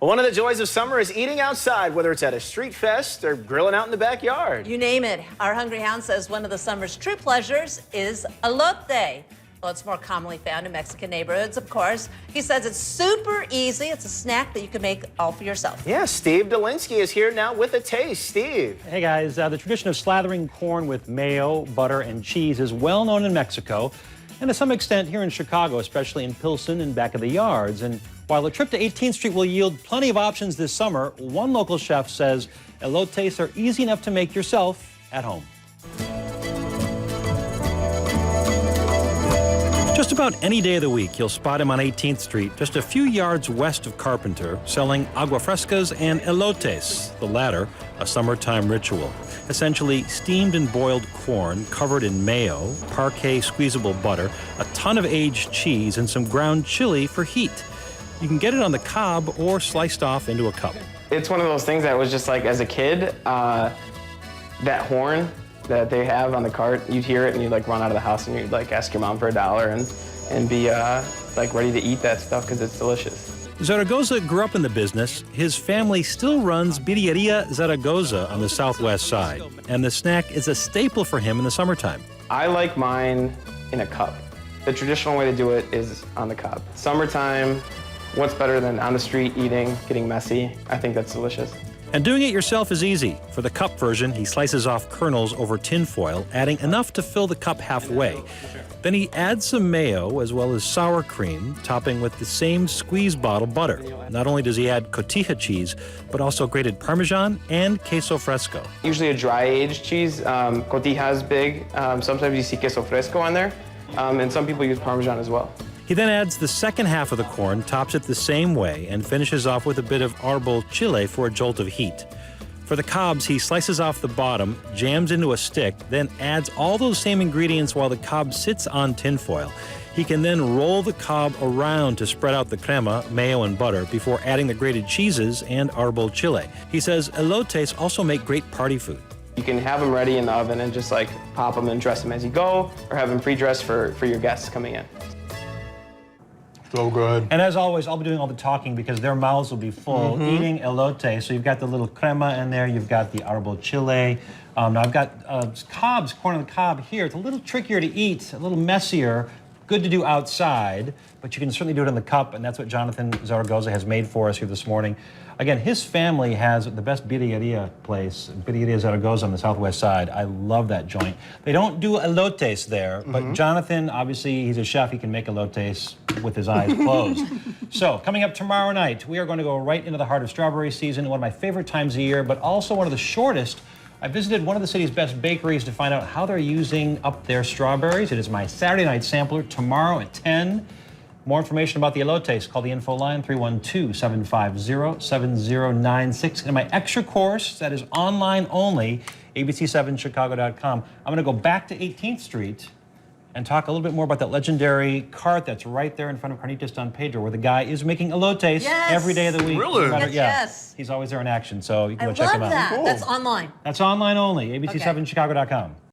Well, one of the joys of summer is eating outside, whether it's at a street fest or grilling out in the backyard. You name it. Our Hungry Hound says one of the summer's true pleasures is elote. Well, it's more commonly found in Mexican neighborhoods, of course. He says it's super easy. It's a snack that you can make all for yourself. Yeah, Steve Dolinsky is here now with a taste. Steve. Hey guys, the tradition of slathering corn with mayo, butter, and cheese is well known in Mexico, and to some extent here in Chicago, especially in Pilsen and back of the yards. And while a trip to 18th Street will yield plenty of options this summer, one local chef says elotes are easy enough to make yourself at home. Just about any day of the week, you'll spot him on 18th Street, just a few yards west of Carpenter, selling agua frescas and elotes, the latter a summertime ritual. Essentially, steamed and boiled corn covered in mayo, parquet squeezable butter, a ton of aged cheese, and some ground chili for heat. You can get it on the cob or sliced off into a cup. It's one of those things that was just like, as a kid, that horn that they have on the cart, you'd hear it and you'd like run out of the house and you'd like ask your mom for $1 and be like ready to eat that stuff because it's delicious. Zaragoza grew up in the business. His family still runs Birreria Zaragoza on the southwest side, and the snack is a staple for him in the summertime. I like mine in a cup. The traditional way to do it is on the cob. Summertime, what's better than on the street eating, getting messy? I think that's delicious. And doing it yourself is easy. For the cup version, he slices off kernels over tin foil, adding enough to fill the cup halfway. Then he adds some mayo as well as sour cream, topping with the same squeeze bottle butter. Not only does he add cotija cheese, but also grated Parmesan and queso fresco. Usually a dry-aged cheese, cotija is big. Sometimes you see queso fresco on there, and some people use Parmesan as well. He then adds the second half of the corn, tops it the same way, and finishes off with a bit of arbol chile for a jolt of heat. For the cobs, he slices off the bottom, jams into a stick, then adds all those same ingredients while the cob sits on tinfoil. He can then roll the cob around to spread out the crema, mayo, and butter before adding the grated cheeses and arbol chile. He says elotes also make great party food. You can have them ready in the oven and just like pop them and dress them as you go, or have them pre-dressed for your guests coming in. So good. And as always, I'll be doing all the talking because their mouths will be full eating elote. So you've got the little crema in there, you've got the arbol chile. Now I've got cobs, corn on the cob here. It's a little trickier to eat, a little messier. Good to do outside, but you can certainly do it in the cup, and that's what Jonathan Zaragoza has made for us here this morning. Again, his family has the best birreria place, Birreria Zaragoza on the southwest side. I love that joint. They don't do elotes there, but Jonathan, obviously, he's a chef. He can make elotes with his eyes closed. So, coming up tomorrow night, we are going to go right into the heart of strawberry season, one of my favorite times of year, but also one of the shortest. I visited one of the city's best bakeries to find out how they're using up their strawberries. It is my Saturday night sampler tomorrow at 10. More information about the elotes, call the info line 312-750-7096. And my extra course, that is online only, abc7chicago.com. I'm going to go back to 18th Street and talk a little bit more about that legendary cart that's right there in front of Carnitas Don Pedro, where the guy is making elotes every day of the week. Really? Yes. He's always there in action, so you can go check love him out. that. Cool. That's online. That's online only, abc7chicago.com.